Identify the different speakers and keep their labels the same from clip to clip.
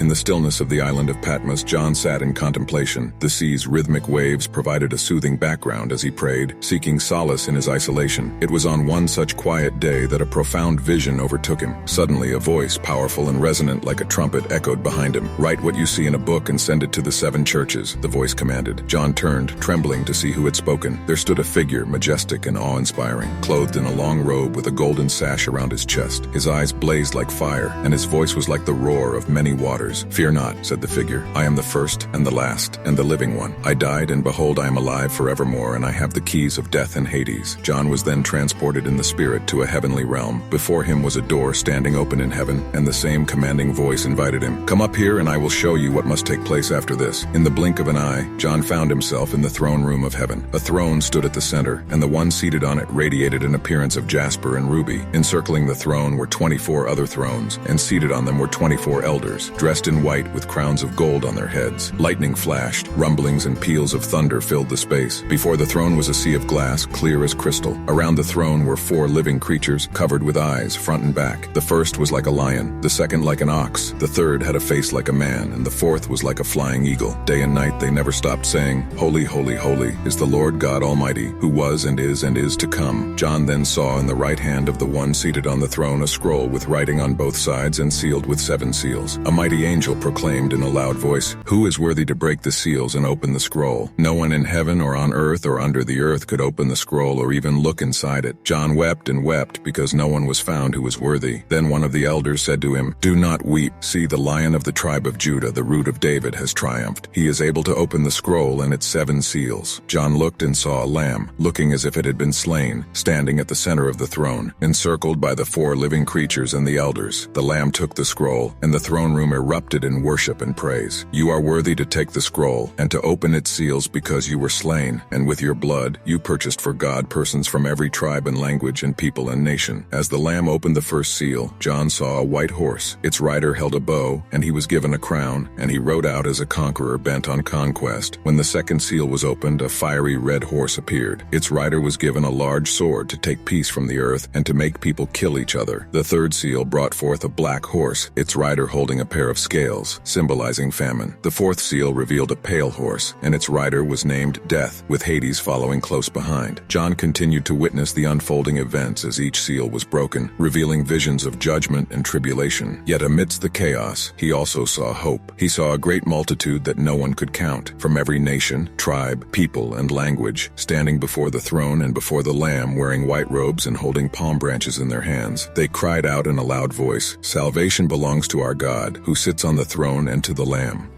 Speaker 1: In the stillness of the island of Patmos, John sat in contemplation. The sea's rhythmic waves provided a soothing background as he prayed, seeking solace in his isolation. It was on one such quiet day that a profound vision overtook him. Suddenly, a voice, powerful and resonant like a trumpet, echoed behind him. "Write what you see in a book and send it to the 7 churches," the voice commanded. John turned, trembling, to see who had spoken. There stood a figure, majestic and awe-inspiring, clothed in a long robe with a golden sash around his chest. His eyes blazed like fire, and his voice was like the roar of many waters. "Fear not," said the figure. "I am the first and the last and the living one. I died, and behold, I am alive forevermore, and I have the keys of death and Hades." John was then transported in the spirit to a heavenly realm. Before him was a door standing open in heaven, and the same commanding voice invited him, "Come up here, and I will show you what must take place after this." In the blink of an eye, John found himself in the throne room of heaven. A throne stood at the center, and the one seated on it radiated an appearance of jasper and ruby. Encircling the throne were 24 other thrones, and seated on them were 24 elders, dressed in white with crowns of gold on their heads. Lightning flashed, rumblings and peals of thunder filled the space. Before the throne was a sea of glass, clear as crystal. Around the throne were 4 living creatures, covered with eyes, front and back. The first was like a lion, the second like an ox, the third had a face like a man, and the fourth was like a flying eagle. Day and night they never stopped saying, "Holy, holy, holy is the Lord God Almighty, who was and is to come." John then saw in the right hand of the one seated on the throne a scroll with writing on both sides and sealed with 7 seals. A mighty angel proclaimed in a loud voice, "Who is worthy to break the seals and open the scroll?" No one in heaven or on earth or under the earth could open the scroll or even look inside it. John wept and wept because no one was found who was worthy. Then one of the elders said to him, "Do not weep. See, the Lion of the tribe of Judah, the Root of David, has triumphed. He is able to open the scroll and its 7 seals." John looked and saw a lamb, looking as if it had been slain, standing at the center of the throne, encircled by the 4 living creatures and the elders. The lamb took the scroll, and the throne room erupted in worship and praise. "You are worthy to take the scroll and to open its seals because you were slain, and with your blood you purchased for God persons from every tribe and language and people and nation." As the lamb opened the first seal, John saw a white horse. Its rider held a bow, and he was given a crown, and he rode out as a conqueror bent on conquest. When the second seal was opened, a fiery red horse appeared. Its rider was given a large sword to take peace from the earth and to make people kill each other. The third seal brought forth a black horse, its rider holding a pair of scales, symbolizing famine. The fourth seal revealed a pale horse, and its rider was named Death, with Hades following close behind. John continued to witness the unfolding events as each seal was broken, revealing visions of judgment and tribulation. Yet amidst the chaos, he also saw hope. He saw a great multitude that no one could count, from every nation, tribe, people, and language, standing before the throne and before the Lamb, wearing white robes and holding palm branches in their hands. They cried out in a loud voice, "Salvation belongs to our God, who sits on the throne, and to the Lamb."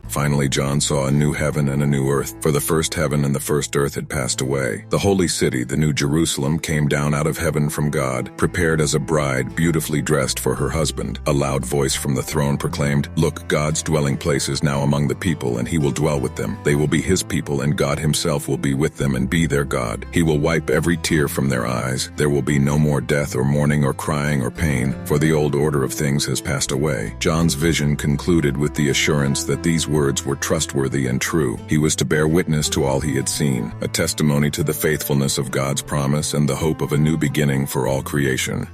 Speaker 1: Finally, John saw a new heaven and a new earth, for the first heaven and the first earth had passed away. The holy city, the New Jerusalem, came down out of heaven from God, prepared as a bride, beautifully dressed for her husband. A loud voice from the throne proclaimed, "Look, God's dwelling place is now among the people, and he will dwell with them. They will be his people, and God himself will be with them and be their God. He will wipe every tear from their eyes. There will be no more death or mourning or crying or pain, for the old order of things has passed away." John's vision concluded with the assurance that these words were trustworthy and true. He was to bear witness to all he had seen, a testimony to the faithfulness of God's promise and the hope of a new beginning for all creation.